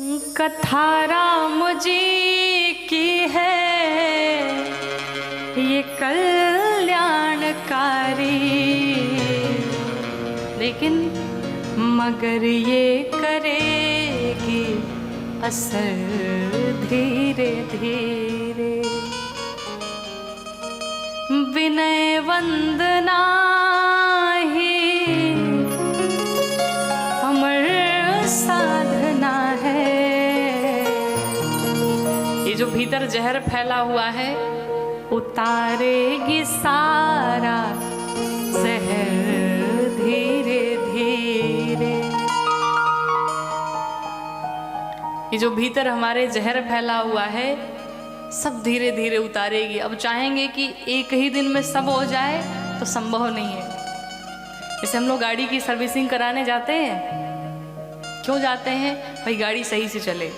कथा राम जी की है ये कल्याणकारी, लेकिन मगर ये करेगी असर धीरे धीरे। विनय वंदना ही अमर साधना है। ये जो भीतर जहर फैला हुआ है उतारेगी सारा जहर धीरे धीरे। ये जो भीतर हमारे जहर फैला हुआ है सब धीरे धीरे उतारेगी। अब चाहेंगे कि एक ही दिन में सब हो जाए तो संभव नहीं है। जैसे हम लोग गाड़ी की सर्विसिंग कराने जाते हैं, क्यों जाते हैं? भाई गाड़ी सही से चले,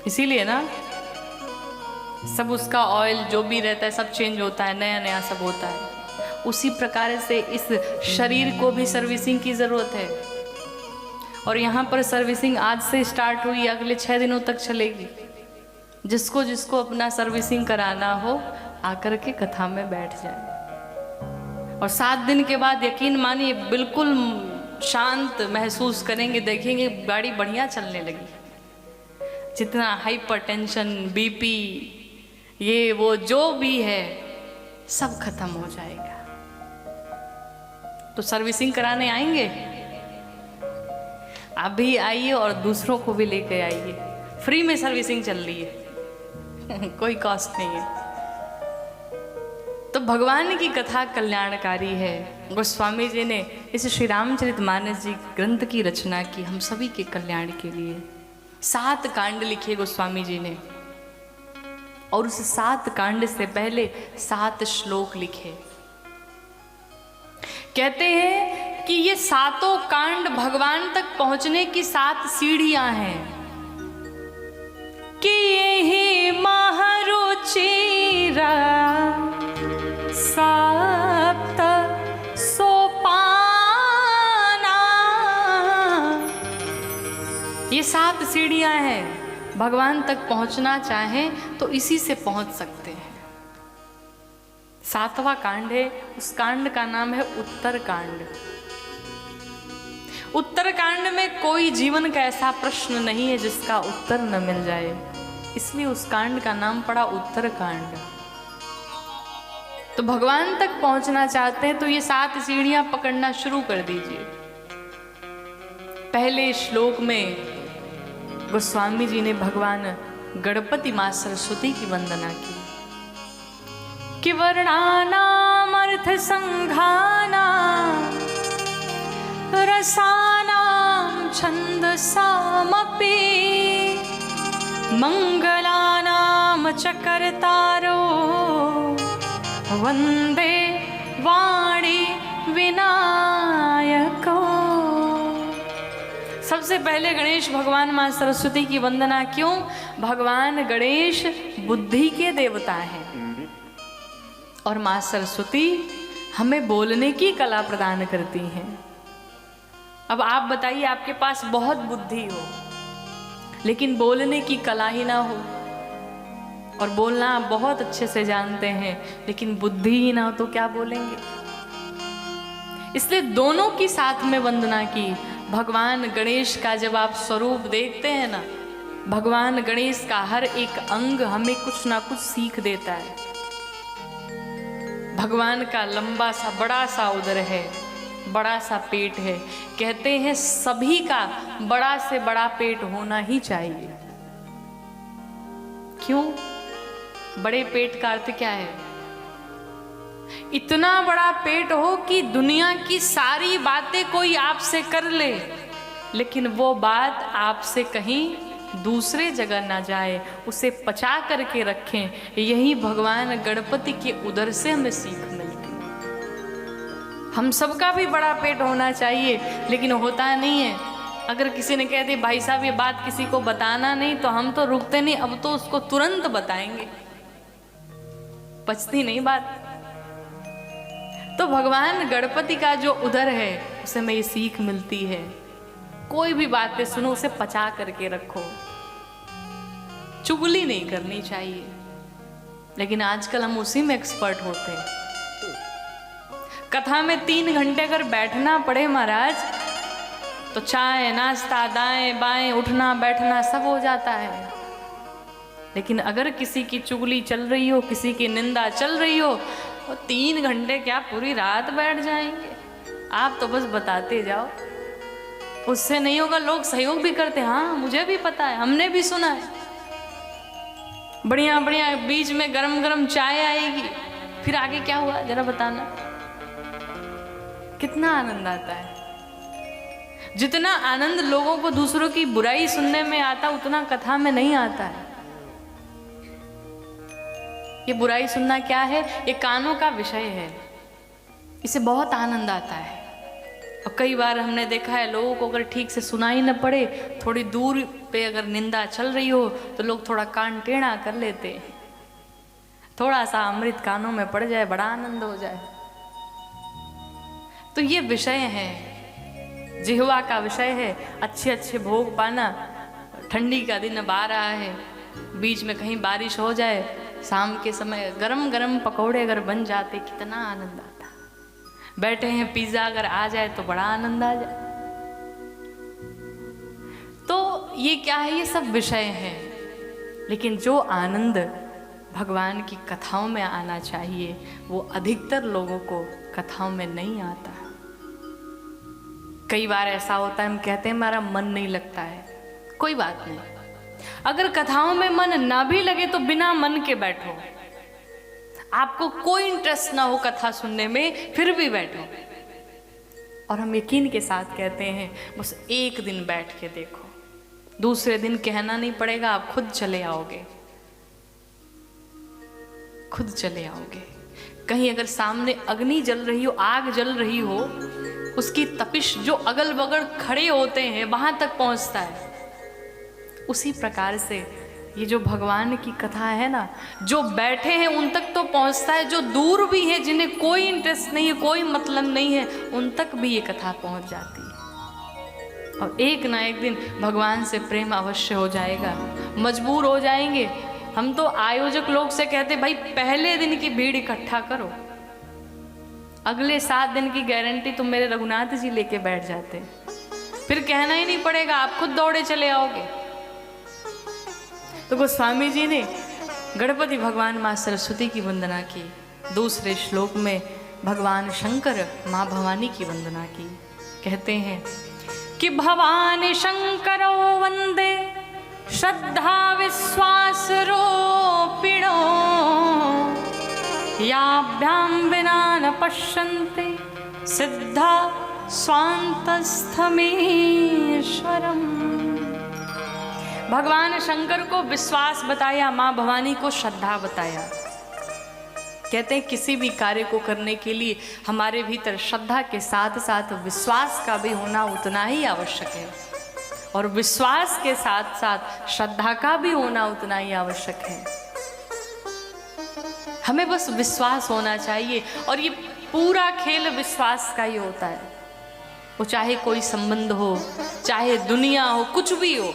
इसीलिए ना। सब उसका ऑयल जो भी रहता है सब चेंज होता है, नया नया सब होता है। उसी प्रकार से इस शरीर को भी सर्विसिंग की ज़रूरत है। और यहाँ पर सर्विसिंग आज से स्टार्ट हुई, अगले 6 दिनों तक चलेगी। जिसको जिसको अपना सर्विसिंग कराना हो आकर के कथा में बैठ जाए। और 7 दिन के बाद यकीन मानिए बिल्कुल शांत महसूस करेंगे, देखेंगे गाड़ी बढ़िया चलने लगी। जितना हाइपरटेंशन, बीपी, ये वो जो भी है सब खत्म हो जाएगा। तो सर्विसिंग कराने आएंगे, आप भी आइए और दूसरों को भी लेके आइए। फ्री में सर्विसिंग चल रही है कोई कॉस्ट नहीं है। तो भगवान की कथा कल्याणकारी है। गोस्वामी जी ने इस श्री रामचरितमानस जी ग्रंथ की रचना की हम सभी के कल्याण के लिए। 7 कांड लिखे गोस्वामी जी ने, और उस 7 कांड से पहले 7 श्लोक लिखे। कहते हैं कि ये 7 कांड भगवान तक पहुंचने की 7 सीढ़ियां हैं। कि यही महारुचिरा सप्त सोपाना, ये 7 सीढ़ियां हैं। भगवान तक पहुंचना चाहें तो इसी से पहुंच सकते हैं। 7वां कांड है, उस कांड का नाम है उत्तर कांड। उत्तर कांड में कोई जीवन का ऐसा प्रश्न नहीं है जिसका उत्तर न मिल जाए, इसलिए उस कांड का नाम पड़ा उत्तर कांड। तो भगवान तक पहुंचना चाहते हैं तो ये 7 सीढ़ियां पकड़ना शुरू कर दीजिए। पहले श्लोक में गोस्वामी जी ने भगवान गणपति मां सरस्वती की वंदना की। कि वर्णानाम अर्थ संघाना रसानां छंदसामपि मंगलानां च कर्तारो वंदे वाणी विनायको। सबसे पहले गणेश भगवान मां सरस्वती की वंदना क्यों? भगवान गणेश बुद्धि के देवता हैं और मां सरस्वती हमें बोलने की कला प्रदान करती हैं। अब आप बताइए, आपके पास बहुत बुद्धि हो लेकिन बोलने की कला ही ना हो, और बोलना आप बहुत अच्छे से जानते हैं लेकिन बुद्धि ही ना हो तो क्या बोलेंगे? इसलिए दोनों की साथ में वंदना की। भगवान गणेश का जब आप स्वरूप देखते हैं ना, भगवान गणेश का हर एक अंग हमें कुछ ना कुछ सीख देता है। भगवान का लंबा सा बड़ा सा उदर है, बड़ा सा पेट है। कहते हैं सभी का बड़ा से बड़ा पेट होना ही चाहिए। क्यों? बड़े पेट का अर्थ क्या है? इतना बड़ा पेट हो कि दुनिया की सारी बातें कोई आपसे कर ले, लेकिन वो बात आपसे कहीं दूसरे जगह ना जाए, उसे पचा करके रखें। यही भगवान गणपति के उदर से हमें सीख मिलती है। हम सबका भी बड़ा पेट होना चाहिए, लेकिन होता नहीं है। अगर किसी ने कह दिया भाई साहब ये बात किसी को बताना नहीं, तो हम तो रुकते नहीं, अब तो उसको तुरंत बताएंगे। पचती नहीं बात। तो भगवान गणपति का जो उदर है उसे हमें ये सीख मिलती है। कोई भी बातें सुनो उसे पचा करके रखो। चुगली नहीं करनी चाहिए, लेकिन आजकल हम उसी में एक्सपर्ट होते हैं। कथा में 3 घंटे अगर बैठना पड़े महाराज, तो चाय नाश्ता दाएं बाएं उठना बैठना सब हो जाता है। लेकिन अगर किसी की चुगली चल रही हो, किसी की निंदा चल रही हो, वो 3 घंटे क्या पूरी रात बैठ जाएंगे। आप तो बस बताते जाओ, उससे नहीं होगा। लोग सहयोग भी करते, हाँ मुझे भी पता है, हमने भी सुना है। बढ़िया बढ़िया बीच में गरम गरम चाय आएगी, फिर आगे क्या हुआ जरा बताना। कितना आनंद आता है। जितना आनंद लोगों को दूसरों की बुराई सुनने में आता, उतना कथा में नहीं आता है। ये बुराई सुनना क्या है? ये कानों का विषय है, इसे बहुत आनंद आता है। और कई बार हमने देखा है लोगों को अगर ठीक से सुनाई न पड़े, थोड़ी दूर पे अगर निंदा चल रही हो, तो लोग थोड़ा कान टेढ़ा कर लेते हैं। थोड़ा सा अमृत कानों में पड़ जाए, बड़ा आनंद हो जाए। तो ये विषय है, जिह्वा का विषय है। अच्छे अच्छे भोग पाना। ठंडी का दिन अब आ रहा है, बीच में कहीं बारिश हो जाए, शाम के समय गरम गरम पकौड़े अगर बन जाते, कितना आनंद आता। बैठे हैं, पिज्जा अगर आ जाए तो बड़ा आनंद आ जाए। तो ये क्या है? ये सब विषय हैं। लेकिन जो आनंद भगवान की कथाओं में आना चाहिए, वो अधिकतर लोगों को कथाओं में नहीं आता। कई बार ऐसा होता है, हम कहते हैं हमारा मन नहीं लगता है। कोई बात नहीं, अगर कथाओं में मन ना भी लगे तो बिना मन के बैठो। आपको कोई इंटरेस्ट ना हो कथा सुनने में, फिर भी बैठो। और हम यकीन के साथ कहते हैं, बस एक दिन बैठ के देखो, दूसरे दिन कहना नहीं पड़ेगा, आप खुद चले आओगे, खुद चले आओगे। कहीं अगर सामने अग्नि जल रही हो, आग जल रही हो, उसकी तपिश जो अगल बगल खड़े होते हैं वहां तक पहुंचता है। उसी प्रकार से ये जो भगवान की कथा है ना, जो बैठे हैं उन तक तो पहुंचता है, जो दूर भी है, जिन्हें कोई इंटरेस्ट नहीं है, कोई मतलब नहीं है, उन तक भी ये कथा पहुंच जाती है। और एक ना एक दिन भगवान से प्रेम अवश्य हो जाएगा, मजबूर हो जाएंगे। हम तो आयोजक लोग से कहते, भाई पहले दिन की भीड़ इकट्ठा करो, अगले 7 दिन की गारंटी तुम मेरे रघुनाथ जी लेके बैठ जाते, फिर कहना ही नहीं पड़ेगा, आप खुद दौड़े चले आओगे। तो गोस्वामी जी ने गणपति भगवान माँ सरस्वती की वंदना की, दूसरे श्लोक में भगवान शंकर माँ भवानी की वंदना की। कहते हैं कि भवानी शंकरो वंदे श्रद्धा विश्वास रूपिणो, याभ्याम विना न पश्यन्ते सिद्धा स्वान्तस्थमीश्वरम्। भगवान शंकर को विश्वास बताया, माँ भवानी को श्रद्धा बताया। कहते हैं किसी भी कार्य को करने के लिए हमारे भीतर श्रद्धा के साथ साथ विश्वास का भी होना उतना ही आवश्यक है, और विश्वास के साथ साथ श्रद्धा का भी होना उतना ही आवश्यक है। हमें बस विश्वास होना चाहिए, और ये पूरा खेल विश्वास का ही होता है। वो चाहे कोई संबंध हो, चाहे दुनिया हो, कुछ भी हो,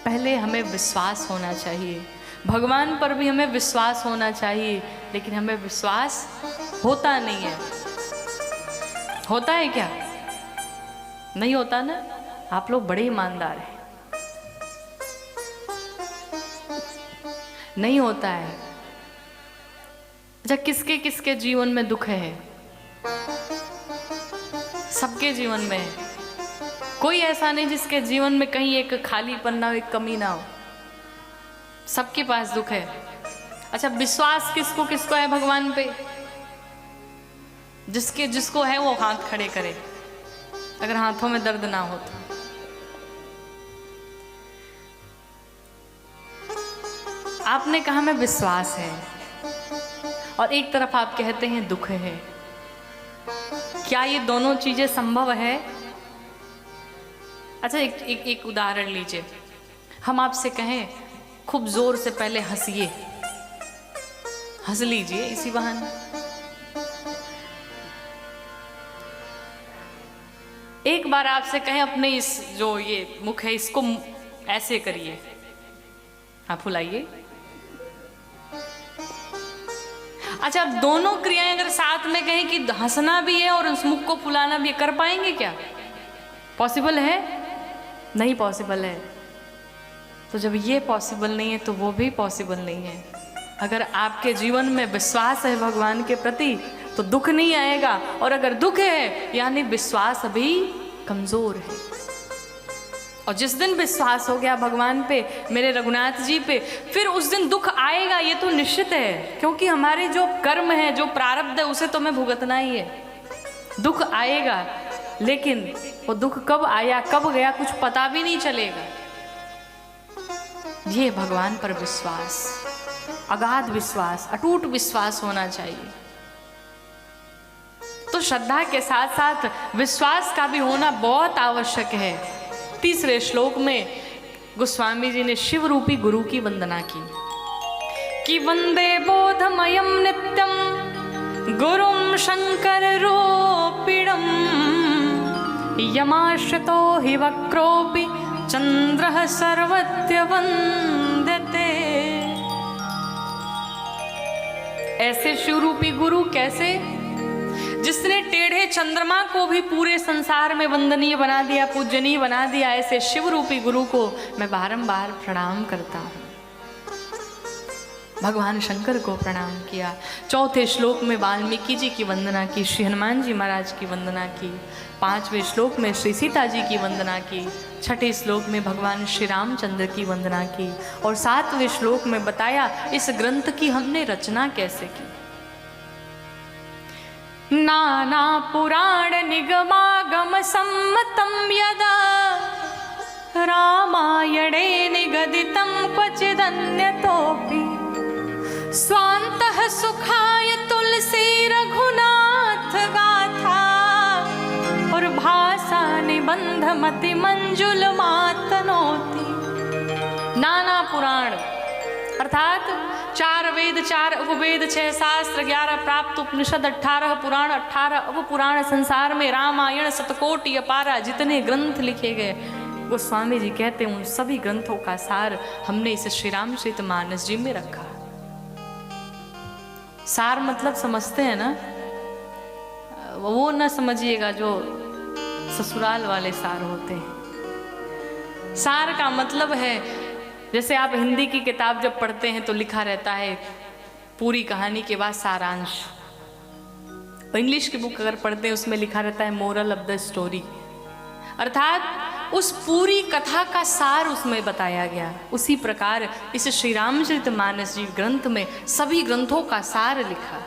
पहले हमें विश्वास होना चाहिए। भगवान पर भी हमें विश्वास होना चाहिए, लेकिन हमें विश्वास होता नहीं है। होता है क्या? नहीं होता ना। आप लोग बड़े ईमानदार हैं। नहीं होता है। अच्छा, किसके किसके जीवन में दुख है? सबके जीवन में है। कोई ऐसा नहीं जिसके जीवन में कहीं एक खालीपन ना हो, एक कमी ना हो। सबके पास दुख है। अच्छा, विश्वास किसको किसको है भगवान पे? जिसको है वो हाथ खड़े करे, अगर हाथों में दर्द ना हो तो। आपने कहा मैं विश्वास है, और एक तरफ आप कहते हैं दुख है। क्या ये दोनों चीजें संभव है? अच्छा, एक उदाहरण लीजिए। हम आपसे कहें खूब जोर से पहले हंसिए, हंस लीजिए इसी बहाने। एक बार आपसे कहें अपने इस जो ये मुख है इसको ऐसे करिए, हाँ फुलाइए। अच्छा, दोनों क्रियाएं अगर साथ में कहें कि हंसना भी है और उस मुख को फुलाना भी है, कर पाएंगे क्या? पॉसिबल है? नहीं पॉसिबल है। तो जब ये पॉसिबल नहीं है तो वो भी पॉसिबल नहीं है। अगर आपके जीवन में विश्वास है भगवान के प्रति तो दुख नहीं आएगा, और अगर दुख है यानी विश्वास अभी कमजोर है। और जिस दिन विश्वास हो गया भगवान पे, मेरे रघुनाथ जी पे, फिर उस दिन दुख आएगा, ये तो निश्चित है। क्योंकि हमारे जो कर्म है, जो प्रारब्ध है, उसे तो हमें भुगतना ही है। दुख आएगा, लेकिन वो दुख कब आया कब गया कुछ पता भी नहीं चलेगा। ये भगवान पर विश्वास, अगाध विश्वास, अटूट विश्वास होना चाहिए। तो श्रद्धा के साथ साथ विश्वास का भी होना बहुत आवश्यक है। तीसरे श्लोक में गोस्वामी जी ने शिव रूपी गुरु की वंदना की कि वंदे बोधमयम नित्यम गुरुम शंकर रूपिणम यमाश्रितो हि वक्रोपि चंद्रः सर्वत्र वंदते। ऐसे शिवरूपी गुरु कैसे? जिसने टेढ़े चंद्रमा को भी पूरे संसार में वंदनीय बना दिया, पूजनीय बना दिया। ऐसे शिव रूपी गुरु को मैं बारंबार प्रणाम करता हूँ। भगवान शंकर को प्रणाम किया। चौथे श्लोक में वाल्मीकि जी की वंदना की, श्री हनुमान जी महाराज की वंदना की। पांचवें श्लोक में श्री सीता जी की वंदना की। छठे श्लोक में भगवान श्री रामचंद्र की वंदना की। और सातवें श्लोक में बताया इस ग्रंथ की हमने रचना कैसे की। नाना पुराण निगमागम सम्मतं यदा रामायणे निगदितं क्वचिदन्यतोऽपि स्वान्तः सुखाय तुलसी रघुनाथ गाथा और भाषा निबंध मति मंजुल मातनोति। नाना पुराण अर्थात 4 वेद, 4 उपवेद, 6 शास्त्र, 11 प्राप्त उपनिषद, 18 पुराण, 18 उपपुराण, संसार में रामायण शतकोटि अपारा जितने ग्रंथ लिखे गए, गोस्वामी जी कहते हैं उन सभी ग्रंथों का सार हमने इस श्री रामचरितमानस जी में रखा। सार मतलब समझते हैं ना, वो न समझिएगा जो ससुराल वाले सार होते हैं। सार का मतलब है, जैसे आप हिंदी की किताब जब पढ़ते हैं तो लिखा रहता है पूरी कहानी के बाद सारांश। और इंग्लिश की बुक अगर पढ़ते हैं उसमें लिखा रहता है मोरल ऑफ द स्टोरी, अर्थात उस पूरी कथा का सार उसमें बताया गया। उसी प्रकार इस श्री रामचरितमानस जी ग्रंथ में सभी ग्रंथों का सार लिखा।